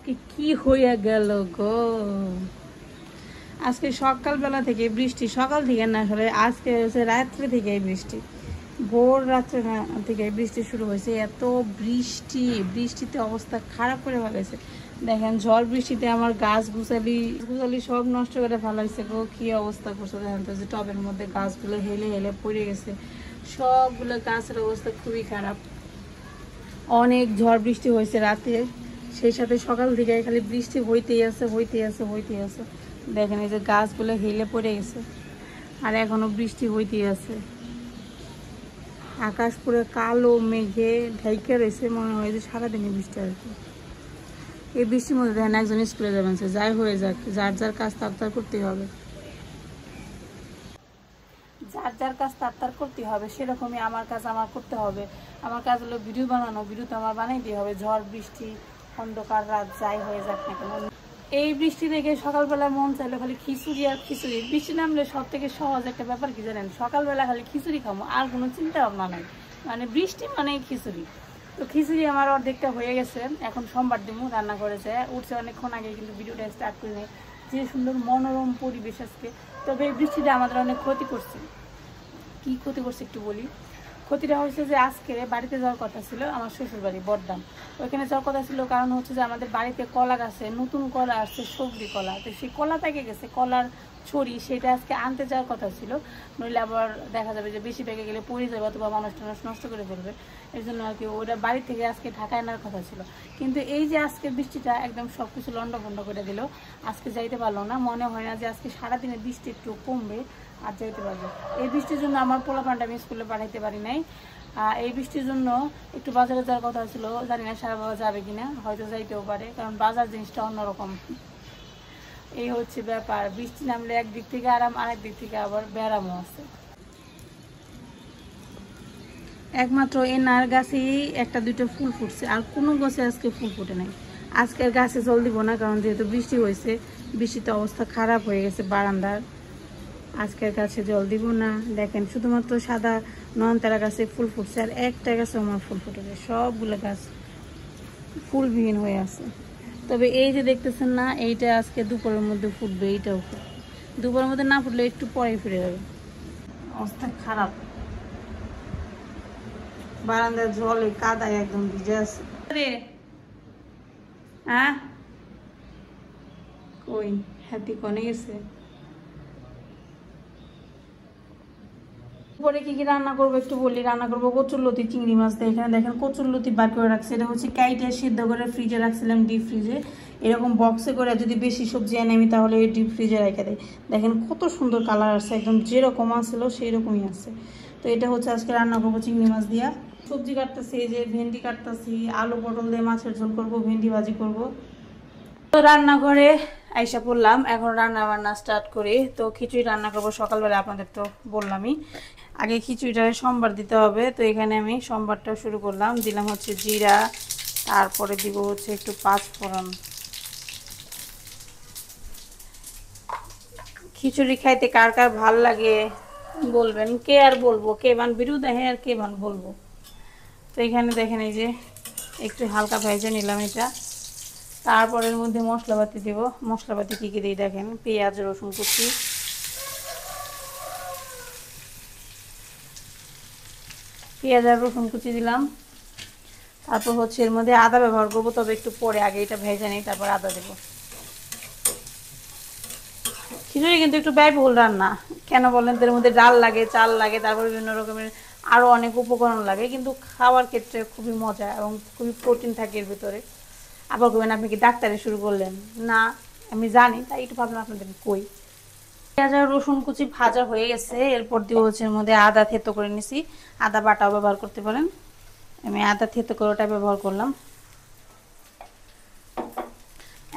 আজকে কি হইয়া গেল গো। আজকে সকালবেলা থেকে বৃষ্টি, সকাল থেকে না আসলে আজকে হচ্ছে রাত্রে থেকে বৃষ্টি, ভোর রাত্রে থেকে বৃষ্টি শুরু হয়েছে। এত বৃষ্টি, বৃষ্টিতে অবস্থা খারাপ করে ফেলেছে। দেখেন ঝড় বৃষ্টিতে আমার গাছ গুছালি সব নষ্ট করে ফেলাইছে গো। কি অবস্থা করছে দেখেন তো, যে টবের মধ্যে গাছগুলো হেলে হেলে পড়ে গেছে। সবগুলো গাছের অবস্থা খুবই খারাপ। অনেক ঝড় বৃষ্টি হয়েছে রাতে, সেই সাথে সকাল থেকে খালি বৃষ্টি হইতেই আছে। দেখেন এই যে গাছগুলো হেলে পড়ে গেছে, আর এখনো বৃষ্টি হইতেই আছে। আকাশ পুরো কালো মেঘে ঢাইকে রয়েছে, মনে হয় যে সারাদিনই বৃষ্টি আর কি। এই বৃষ্টির মধ্যে দেখেন একজন স্কুলে যাবেন, সে যাই হয়ে যাক, যার যার কাজ তার করতেই হবে, যার যার কাজ তার করতেই হবে। সেরকমই আমার কাজ আমার করতে হবে। আমার কাজ হলো ভিডিও বানানো, ভিডিও তো আমার বানাইতেই হবে। ঝড় বৃষ্টি, অন্ধকার রাত, যাই হয়ে যাক না কেন। এই বৃষ্টি দেখে সকালবেলা মন চাইলো খালি খিচুড়ি আর খিচুড়ি। বৃষ্টি নামলে সব থেকে সহজ একটা ব্যাপার কি জানেন, সকালবেলা খালি খিচুড়ি খাবো, আর কোনো চিন্তা ভাবনা নাই। মানে বৃষ্টি মানে খিচুড়ি। তো খিচুড়ি আমার অর্ধেকটা হয়ে গেছে, এখন সোমবার দিমু। রান্না করেছে উঠছে অনেকক্ষণ আগে, কিন্তু ভিডিওটা স্টার্ট করি নাই। যে সুন্দর মনোরম পরিবেশ আজকে। তবে এই বৃষ্টিটা আমাদের অনেক ক্ষতি করছে। কি ক্ষতি করছে একটু বলি। ক্ষতিটা হচ্ছে যে আজকে বাড়িতে যাওয়ার কথা ছিল, আমার শ্বশুর বাড়ি বড়দাম, ওইখানে যাওয়ার কথা ছিল। কারণ হচ্ছে যে আমাদের বাড়িতে কলা গাছে নতুন কলা আসছে, সবজি কলা। তো সেই কলা পেকে গেছে, কলার ছড়ি, সেটা আজকে আনতে যাওয়ার কথা ছিল। নইলে আবার দেখা যাবে যে বেশি পেকে গেলে পড়ে যাবে, অথবা মানুষ টানুষ নষ্ট করে ফেলবে। এই জন্য আর কি ওটা বাড়ি থেকে আজকে ঢাকায় আনার কথা ছিল। কিন্তু এই যে আজকে বৃষ্টিটা একদম সব কিছু লন্ডভন্ড করে দিল। আজকে যাইতে পারলো না, মনে হয় না যে আজকে সারাদিনে বৃষ্টি একটু কমবে আর যাইতে পারবো। এই বৃষ্টির জন্য আমার পোলাপানটা আমি স্কুলে পাঠাইতে পারি নাই। এই বৃষ্টির জন্য একটু বাজারে যাওয়ার কথা ছিল, জানি না সারা বাবা যাবে কিনা, হয়তো যাইতেও পারে, কারণ বাজার জিনিসটা অন্যরকম। এই হচ্ছে ব্যাপার, বৃষ্টি নামলে একদিক থেকে আরাম, আরেক দিক থেকে আবার ব্যারামও আছে। একমাত্র এনার গাছেই একটা দুইটা ফুল ফুটছে, আর কোনো গাছে আজকে ফুল ফুটে নাই। আজকের গাছে জল দিব না, কারণ যেহেতু বৃষ্টি হয়েছে, বৃষ্টিতে অবস্থা খারাপ হয়ে গেছে বারান্দার। আজকের গাছে জল দিব না। দেখেন শুধুমাত্র সাদা নয়নতারা গাছে ফুল ফুটছে, আর একটা গাছে আমার ফুল ফুটেছে। সবগুলো গাছ ফুলবিহীন হয়ে আছে। তবে এই যে দেখতেছেন না, এইটা আজকে দুপুরের মধ্যে ফুটবে। এইটাও দুপুরের মধ্যে না ফুটলে একটু পরে ফিরে যাবে। অবস্থা খারাপ, বারান্দার জলে কাদায় একদম ভিজে আছে। হ্যাঁ কই হাতি কনে গেছে। পরে কি কি রান্না করবো একটু বলি। রান্না করবো কচুরলতি চিংড়ি মাছ দিয়ে। এখানে দেখেন কচুরলতি বার করে রাখছে, এটা হচ্ছে কাইটে সিদ্ধ করে ফ্রিজে রাখছিলাম, ডিপ ফ্রিজে। এরকম বক্সে করে যদি বেশি সবজি এনে আমি, তাহলে এই ডিপ ফ্রিজে রেখে দেয়। দেখেন কত সুন্দর কালার আসছে, একদম যেরকম আসছিল সেই রকমই আছে। তো এটা হচ্ছে আজকে রান্না করবো চিংড়ি মাছ দিয়া। সবজি কাটতেছি, এই যে ভেন্ডি কাটতেছি, আলু পটল দিয়ে মাছের ঝোল করবো, ভেন্ডি ভাজি করবো। তো রান্নাঘরে আইসা পড়লাম, এখন রান্না বান্না স্টার্ট করি। তো খিচুড়ি রান্না করবো সকালবেলা, আপনাদের তো বললামই। আগে খিচুড়িটা সম্বার দিতে হবে। তো এখানে আমি সম্বারটা শুরু করলাম, দিলাম হচ্ছে জিরা, তারপরে দিব হচ্ছে একটু পাঁচফোড়ন। খিচুড়ি খাইতে কার কার ভাল লাগে বলবেন, কে আর বলবো, কে বান বিরু দেখে আর কে বান বলবো। তো এখানে দেখেন এই যে একটু হালকা ভেজে নিলাম এটা। তারপরের মধ্যে মশলাপাতি দেব। মশলাপাতি কী কী দিই দেখেন, পেঁয়াজ রসুন কুচি, পেঁয়াজ আর রসুন কুচি দিলাম। তারপর হচ্ছে এর মধ্যে আদা ব্যবহার করবো, তবে একটু পরে, আগে এটা ভেজে নিই তারপর আদা দেবো। খিচুড়ি কিন্তু একটু ব্যয়বহুল রান্না, কেন বলেন, এর মধ্যে ডাল লাগে, চাল লাগে, তারপর বিভিন্ন রকমের আরও অনেক উপকরণ লাগে, কিন্তু খাওয়ার ক্ষেত্রে খুবই মজা এবং খুবই প্রোটিন থাকে এর ভিতরে। আবার বলবেন আপনি কি ডাক্তারে শুরু করলেন, না আমি জানি, তাই একটু ভাবলাম আপনাদের কই। পেঁয়াজ আর রসুন কুচি ভাজা হয়ে গেছে, এরপর দিয়ে হচ্ছে এর মধ্যে আদা থেতো করে নিছি। আদা বাটাও ব্যবহার করতে পারেন, আমি আদা থেতো করে ওটা ব্যবহার করলাম।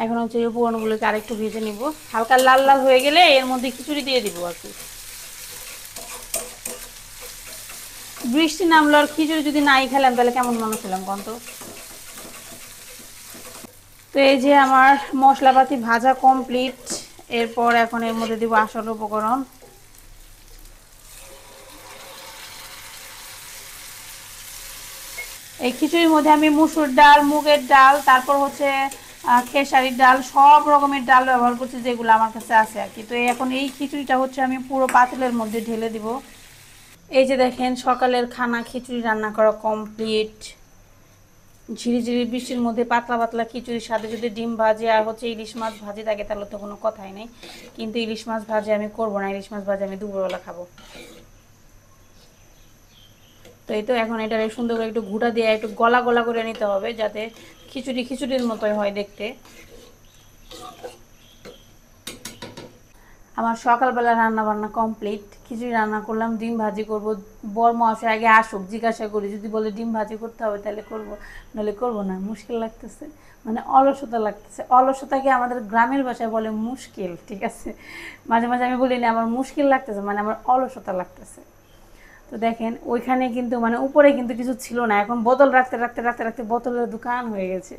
এখন হচ্ছে এই উপকরণগুলোকে আরেকটু ভেজে নিব, হালকা লাল লাল হয়ে গেলে এর মধ্যে খিচুড়ি দিয়ে দিব আর কি। বৃষ্টি নামলো আর খিচুড়ি যদি নাই খেলাম তাহলে কেমন মানুষ হলাম কন্ত। তো এই যে আমার মশলাপাতি ভাজা কমপ্লিট। এরপর এখন এর মধ্যে দিব আসল উপকরণ। এই খিচুড়ির মধ্যে আমি মুসুর ডাল, মুগের ডাল, তারপর হচ্ছে খেসারির ডাল, সব রকমের ডাল ব্যবহার করছি যেগুলো আমার কাছে আছে আর কি। তো এখন এই খিচুড়িটা হচ্ছে আমি পুরো পাতিলের মধ্যে ঢেলে দিব। এই যে দেখেন সকালের খানা খিচুড়ি রান্না করা কমপ্লিট। ঝিরিঝিরি বৃষ্টির মধ্যে পাতলা পাতলা খিচুড়ির সাথে যদি ডিম ভাজি আর হচ্ছে ইলিশ মাছ ভাজি থাকে তাহলে তো কোনো কথাই নেই। কিন্তু ইলিশ মাছ ভাজি আমি করবো না, ইলিশ মাছ ভাজি আমি দুপুরবেলা খাবো। তো এই তো এখন এটা সুন্দর করে একটু ঘুটা দিয়ে একটু গলা গলা করে নিতে হবে যাতে খিচুড়ির মতোই হয় দেখতে। আমার সকালবেলা রান্না বান্না কমপ্লিট। খিচুড়ি রান্না করলাম, ডিম ভাজি করব। বর মহাশয় আগে আসুক, জিজ্ঞাসা করি, যদি বলে ডিম ভাজি করতে হবে তাহলে করব, নাহলে করবো না। মুশকিল লাগতেছে, মানে অলসতা লাগতেছে। অলসতাকে আমাদের গ্রামের ভাষায় বলে মুশকিল, ঠিক আছে? মাঝে মাঝে আমি বলি না আমার মুশকিল লাগতেছে, মানে আমার অলসতা লাগতেছে। তো দেখেন ওইখানে কিন্তু মানে উপরে কিন্তু কিছু ছিল না, এখন বোতল রাখতে রাখতে রাখতে রাখতে বোতলের দোকান হয়ে গেছে।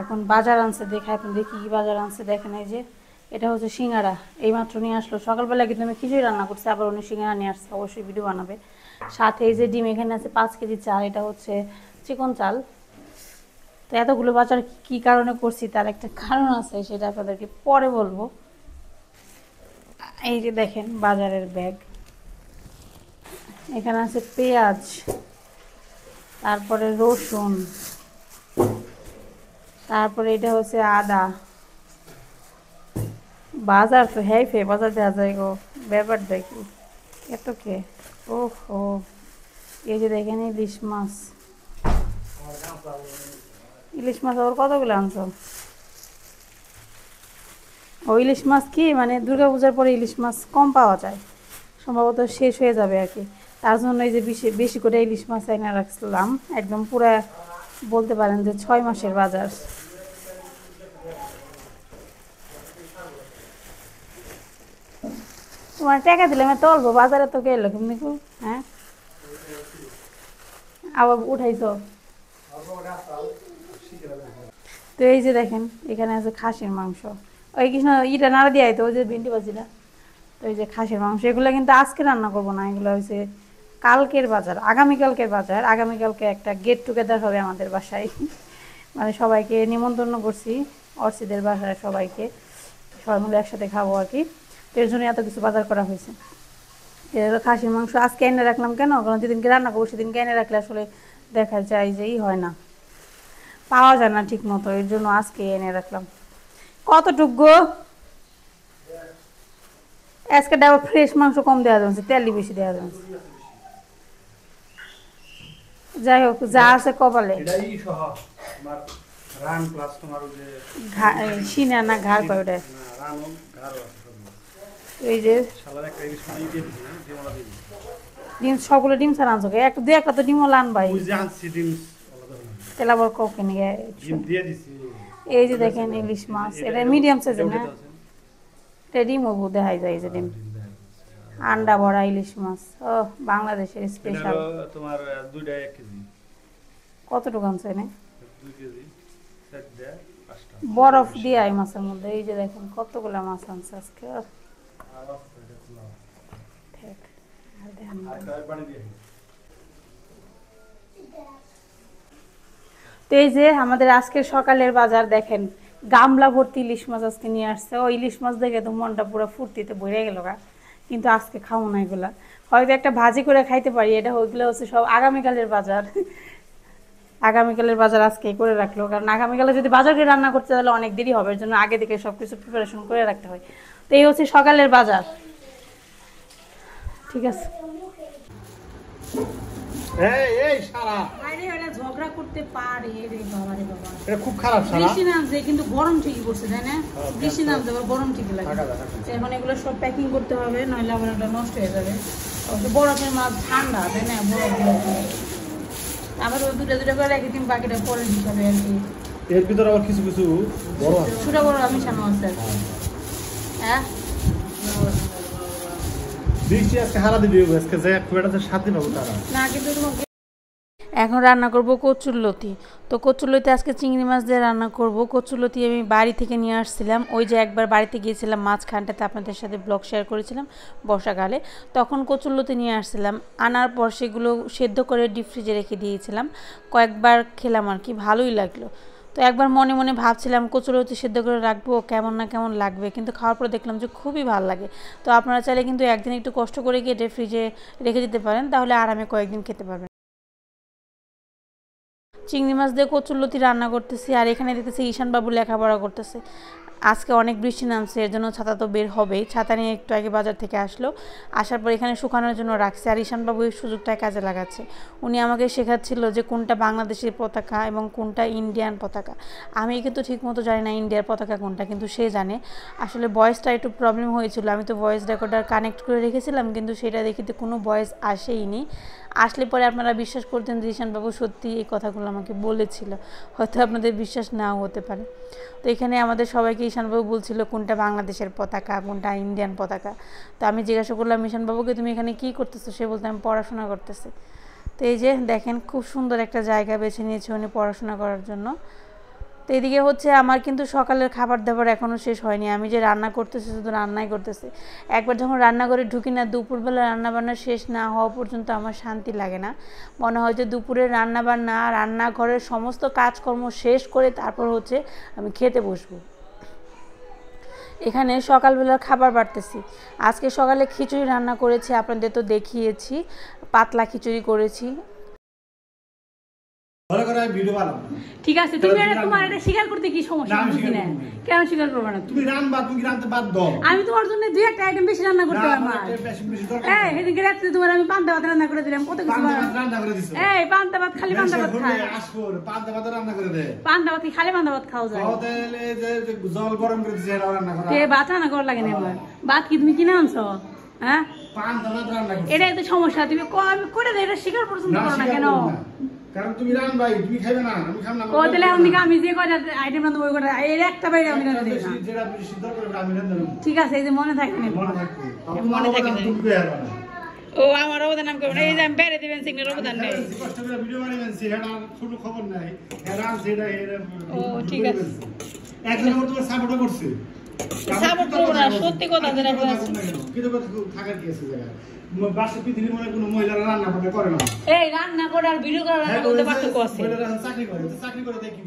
এখন বাজার আনছে, দেখে এখন দেখি কি বাজার আনছে। দেখেন এই যে এটা হচ্ছে সিঙ্গারা, এইমাত্র নিয়ে আসলো। সকালবেলা কিন্তু আমি খিচুড়ি রান্না করছি, আবার উনি সিঙ্গারা নিয়ে আসছে, অবশ্যই ভিডিও বানাবে। সাথে এই যে ডিম, এখানে আছে 5 কেজি চাল, এটা হচ্ছে চিকন চাল। তো এতগুলো বাজার কি কারণে করছি তার একটা কারণ আছে, সেটা আপনাদেরকে পরে বলবো। এই যে দেখেন বাজারের ব্যাগ, এখানে আছে পেঁয়াজ, তারপরে রসুন, তারপরে এটা হচ্ছে আদা। বাজার তো হ্যাঁ ফে বাজার দেওয়া যায় গো, ব্যাপার দেখি এত কে। ওহো, এই যে দেখেন ইলিশ মাছ। ইলিশ মাছ আবার কতগুলো আনছো? ও ইলিশ মাছ কি মানে দুর্গাপূজার পরে ইলিশ মাছ কম পাওয়া যায়, সম্ভবত শেষ হয়ে যাবে আর কি। তার জন্য এই যে বেশি বেশি করে ইলিশ মাছ এনে রাখছিলাম, একদম পুরা বলতে পারেন যে 6 মাসের বাজার। তোমার টাকা দিলে আমি তুলবো, বাজারে তো গেলো কিন্তু। হ্যাঁ আবার উঠাইছো। তো এই যে দেখেন এখানে আছে খাসির মাংস, ওই কৃষ্ণ ইটা নাড়া দিয়ে তো ওই যে ভিন্ডি বাজিটা। তো এই যে খাসির মাংস, এগুলো কিন্তু আজকে রান্না করবো না, এগুলো হচ্ছে কালকের বাজার, আগামীকালকের বাজার। আগামীকালকে একটা গেট টুগেদার হবে আমাদের বাসায়, মানে সবাইকে নিমন্ত্রণ করছি, অর্চিদের বাসায় সবাইকে, সবাই মিলে একসাথে খাবো আর কি। তো এর জন্য এত কিছু বাজার করা হয়েছে। এর খাসির মাংস আজকে এনে রাখলাম কেন, কারণ যেদিনকে রান্না করবো সেদিনকে এনে রাখলে আসলে দেখা যায় যে হয় না, পাওয়া যায় না ঠিক মতো, এর জন্য আজকে এনে রাখলাম। কতটুকু আজকে ডাবল ফ্রেশ মাংস কম দেওয়া যাচ্ছে, তেলই বেশি দেওয়া যাচ্ছে। যাই হোক যা আছে কপালে। সিনা না ঘাড় কয় ওটা, এই যে ডিম, সবগুলো ডিম ছাড়া আনছো, একটা দু একটা তো ডিমও লান ভাই, তেল আবার ককে নিয়ে। এই যে দেখেন ইলিশ মাছ, এটা মিডিয়াম সাইজের না, এটা ডিমও দেখাই যায়, এই যে ডিম। আন্ডা ভরা ইলিশ মাছ, ও বাংলাদেশের স্পেশাল। তোমার 2টা 1 কেজি। কতটুকু আনছো এনে? 2 কেজি 4টা 5টা বরফ দিয়ে এই মাছের মধ্যে। এই যে দেখেন কতগুলো মাছ আনছে আজকে। তো এই যে আমাদের আজকের সকালের বাজার দেখেন, গামলা ভর্তি ইলিশ মাছ আজকে নিয়ে আসছে। ও ইলিশ মাছ দেখে তো মনটা পুরো ফুর্তিতে ভরে গেল গা, কিন্তু আজকে খাবো না এগুলা, হয়তো একটা ভাজি করে খাইতে পারি। এটা ওইগুলো হচ্ছে সব আগামীকালের বাজার, আগামীকালের বাজার আজকেই করে রাখলো, কারণ আগামীকালে যদি বাজারে রান্না করতে তাহলে অনেক দেরি হবে, এর জন্য আগে থেকে সব কিছু প্রিপারেশন করে রাখতে হয়। তো এই হচ্ছে সকালের বাজার, ঠিক আছে। এই সারা আরে এটা ঝগড়া করতে পারে রে বাবা রে বাবা। এটা খুব খারাপ সারা। বৃষ্টি নামছে কিন্তু গরম ঠিকই করছে তাই না? বৃষ্টি নামছে আবার গরম ঠিকই লাগে। এখন এগুলো সব প্যাকিং করতে হবে নইলে আবার এটা নষ্ট হয়ে যাবে। বরফের মাছ ঠান্ডা তাই না? বরফ আবার ওই দুটো করে রেখে দিন, বাকিটা পরে দিতে হবে আর কি। এর ভিতরে আবার কিছু কিছু বড় আছে, ছোট বড় মিশানো আছে। হ্যাঁ বৃষ্টি আজকে হারা দিবি, আজকে যে খুব একটা শান্তি পাবো তারা না। কিন্তু এখন রান্না করব কচুরলতি। তো কচুরলতি আজকে চিংড়ি মাছ দিয়ে রান্না করব। কচুরলতি আমি বাড়ি থেকে নিয়ে আসছিলাম, ওই যে একবার বাড়িতে গিয়েছিলাম মাঝখানটাতে আপনাদের সাথে ব্লগ শেয়ার করেছিলাম বর্ষাকালে, তখন কচুরলতি নিয়ে আসছিলাম। আনার পর সেগুলো সেদ্ধ করে ডিপ ফ্রিজে রেখে দিয়েছিলাম, কয়েকবার খেলাম আর কি, ভালোই লাগলো। তো একবার মনে মনে ভাবছিলাম কচুরলতি সেদ্ধ করে রাখবো, কেমন না কেমন লাগবে, কিন্তু খাওয়ার পর দেখলাম যে খুবই ভালো লাগে। তো আপনারা চাইলে কিন্তু একদিন একটু কষ্ট করে কেটে ফ্রিজে রেখে দিতে পারেন, তাহলে আরামে কয়েকদিন খেতে পারবেন। চিংড়ি মাছ দিয়ে কচুরলতি রান্না করতেছি, আর এখানে দেখতেছি ঈশানবাবু লেখাপড়া করতেছে। আজকে অনেক বৃষ্টি নামছে, এর জন্য ছাতা তো বের হবেই। ছাতা নিয়ে একটু আগে বাজার থেকে আসলো, আসার পর এখানে শুকানোর জন্য রাখছে। আর ঈশানবাবু এই সুযোগটায় কাজে লাগাচ্ছে। উনি আমাকে শেখাচ্ছিল যে কোনটা বাংলাদেশের পতাকা এবং কোনটা ইন্ডিয়ান পতাকা। আমি কিন্তু ঠিকমতো জানি না ইন্ডিয়ার পতাকা কোনটা, কিন্তু সে জানে। আসলে ভয়েসটা একটু প্রবলেম হয়েছিল, আমি তো ভয়েস রেকর্ডার কানেক্ট করে রেখেছিলাম, কিন্তু সেটা দেখিতে কোনো ভয়েস আসেইনি। আসলে পরে আপনারা বিশ্বাস করতেন যে ঈশানবাবু সত্যি এই কথাগুলো আমাকে বলেছিল, হয়তো আপনাদের বিশ্বাস নাও হতে পারে। তো এখানে আমাদের সবাইকে ঈশানবাবু বলছিল কোনটা বাংলাদেশের পতাকা কোনটা ইন্ডিয়ান পতাকা। তো আমি জিজ্ঞাসা করলাম ঈশানবাবুকে, তুমি এখানে কী করতেছো? সে বলতে আমি পড়াশোনা করতেছি। তো এই যে দেখেন খুব সুন্দর একটা জায়গা বেছে নিয়েছে উনি পড়াশোনা করার জন্য। তো এদিকে হচ্ছে আমার কিন্তু সকালের খাবার দাবার এখনও শেষ হয়নি, আমি যে রান্না করতেছি শুধু রান্নাই করতেছি। একবার যখন রান্নাঘরে ঢুকি না, দুপুরবেলা রান্নাবান্না শেষ না হওয়া পর্যন্ত আমার শান্তি লাগে না। মনে হয় যে দুপুরের রান্নাবান্না রান্নাঘরের সমস্ত কাজকর্ম শেষ করে তারপর হচ্ছে আমি খেতে বসবো। এখানে সকালবেলার খাবার বাড়তেছি। আজকে সকালে খিচুড়ি রান্না করেছি, আপনাদের তো দেখিয়েছি, পাতলা খিচুড়ি করেছি। ঠিক আছে, তুমি তোমার এটা স্বীকার করতে কি সমস্যা? কেন স্বীকার করবে না? তুমি রান্না, তুমি রান্নাতে বাদ দাও। আমি তোমার জন্য দুই একটা আইটেম বেশি রান্না করতে পারবো না। এই এদিকে রাতে তোমার আমি পান্তা ভাত রান্না করে দিলাম, কত কিছু রান্না করে দিছো। এই পান্তা ভাত খালি পান্তা ভাত খায়, পান্তা ভাত রান্না করে দে। পান্তা ভাত খালি পান্তা ভাত খাওয়া যায়। তাহলে যে জল গরম করে দিছে এটা রান্না করা। তে ভাত রান্না করা লাগে না আমার। ভাত কি তুমি কিনে আনছো? হ্যাঁ পান্তা ভাত রান্না করো। এটাই তো সমস্যা, তুমি আমি করে দে, এটা স্বীকার পর্যন্ত করো না কেন? কারণ তুমি রান ভাই, তুমি খাইবে না, আমি খাম না। ও তাহলে আমি যে কয়টা আইটেম রান্না ওই কয়টা এর একটা বাইরে আমি রান্না দেই না। যেটা বেশি সিদ্ধ করবে আমি রান্না দেব। ঠিক আছে, এই যে মনে থাকে না, মনে থাকে না। ও আমার অবদান নাম করবে না, এই যে আমি বেরে দিবেন সিগন্যাল অবদান নেই। কষ্ট করে ভিডিও বানাইবেন, সেটা ছোট খবর নাই। এরা সেটা ও ঠিক আছে। এখন ওর তো সাপোর্ট করছে। সাপোর্ট করব না, সত্যি কথা যেটা বলছি। কিন্তু কথা থাকার কি আছে জায়গা? বাসা পৃথিবীর মনে কোনো মহিলারা রান্না করে না। এই রান্না করে আর ভিডিও করে রান্না করতে পারতেকো আছে। মহিলারা চাকরি করে দেখি।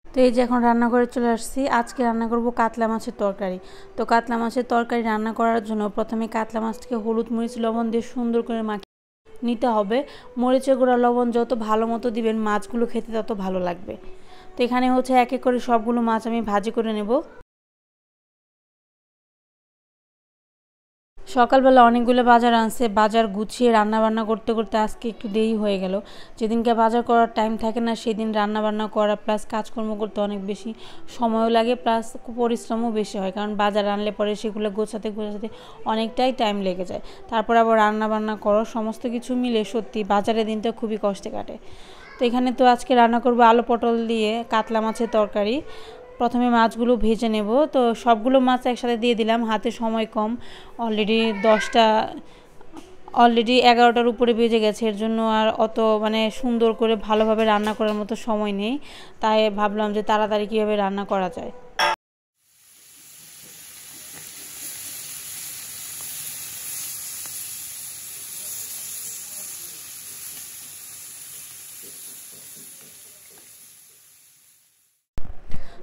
তো এই যে এখন রান্না করে চলে আসছি। আজকে রান্না করব কাতলা মাছের তরকারি। তো কাতলা মাছের তরকারি রান্না করার জন্য প্রথমে কাতলা মাছটাকে হলুদ মরিচ লবণ দিয়ে সুন্দর করে মাখিয়ে নিতে হবে। মরিচের গুঁড়া লবণ যত ভালো মতো দিবেন মাছগুলো খেতে তত ভালো লাগবে। তো এখানে হচ্ছে এক এক করে সবগুলো মাছ আমি ভাজি করে নেব। সকালবেলা অনেকগুলো বাজার আনছে, বাজার গুছিয়ে রান্নাবান্না করতে করতে আজকে একটু দেরি হয়ে গেল। যেদিনকে বাজার করার টাইম থাকে না সেদিন রান্নাবান্না করা প্লাস কাজকর্ম করতে অনেক বেশি সময়ও লাগে, প্লাস পরিশ্রমও বেশি হয়, কারণ বাজার আনলে পরে সেগুলো গোছাতে গোছাতে অনেকটাই টাইম লেগে যায়। তারপর আবার রান্নাবান্না করো, সমস্ত কিছু মিলে সত্যি বাজারের দিনটা খুবই কষ্টে কাটে। তো এখানে তো আজকে রান্না করবো আলু পটল দিয়ে কাতলা মাছের তরকারি। প্রথমে মাছগুলো ভেজে নেব। তো সবগুলো মাছ একসাথে দিয়ে দিলাম, হাতে সময় কম, অলরেডি 11টার উপরে বেজে গেছে, এর জন্য আর অত সুন্দর করে ভালোভাবে রান্না করার মতো সময় নেই। তাই ভাবলাম যে তাড়াতাড়ি কীভাবে রান্না করা যায়।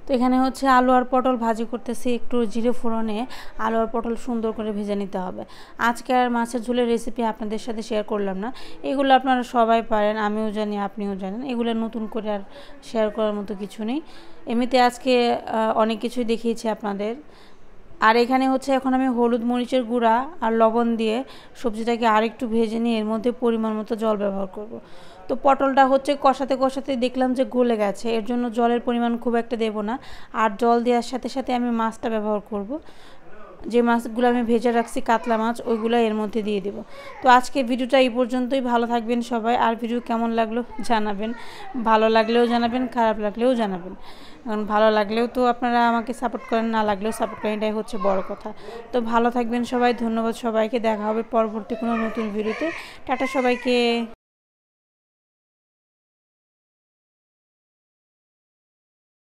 তো এখানে হচ্ছে আলু আর পটল ভাজি করতেছি, একটু জিরে ফোড়নে আলু আর পটল সুন্দর করে ভেজে নিতে হবে। আজকে আর মাছের ঝোলের রেসিপি আপনাদের সাথে শেয়ার করলাম না, এগুলো আপনারা সবাই পারেন, আমিও জানি আপনিও জানেন, এগুলো নতুন করে আর শেয়ার করার মতো কিছু নেই। এমনিতে আজকে অনেক কিছুই দেখিয়েছি আপনাদের। আর এখানে হচ্ছে এখন আমি হলুদ মরিচের গুঁড়া আর লবণ দিয়ে সবজিটাকে আরেকটু ভেজে নিয়ে এর মধ্যে পরিমাণ মতো জল ব্যবহার করব। তো পটলটা হচ্ছে কষাতে কষাতে দেখলাম যে গলে গেছে, এর জন্য জলের পরিমাণ খুব একটা দেব না। আর জল দেওয়ার সাথে সাথে আমি মাছটা ব্যবহার করব, যে মাছগুলো আমি ভেজে রাখছি কাতলা মাছ, ওইগুলো এর মধ্যে দিয়ে দেব। তো আজকে ভিডিওটা এই পর্যন্তই। ভালো থাকবেন সবাই। আর ভিডিও কেমন লাগলো জানাবেন, ভালো লাগলেও জানাবেন, খারাপ লাগলেও জানাবেন। কারণ ভালো লাগলেও তো আপনারা আমাকে সাপোর্ট করেন, না লাগলেও সাপোর্ট করেন, এটাই হচ্ছে বড় কথা। তো ভালো থাকবেন সবাই, ধন্যবাদ সবাইকে। দেখা হবে পরবর্তী কোনো নতুন ভিডিওতে। টাটা সবাইকে।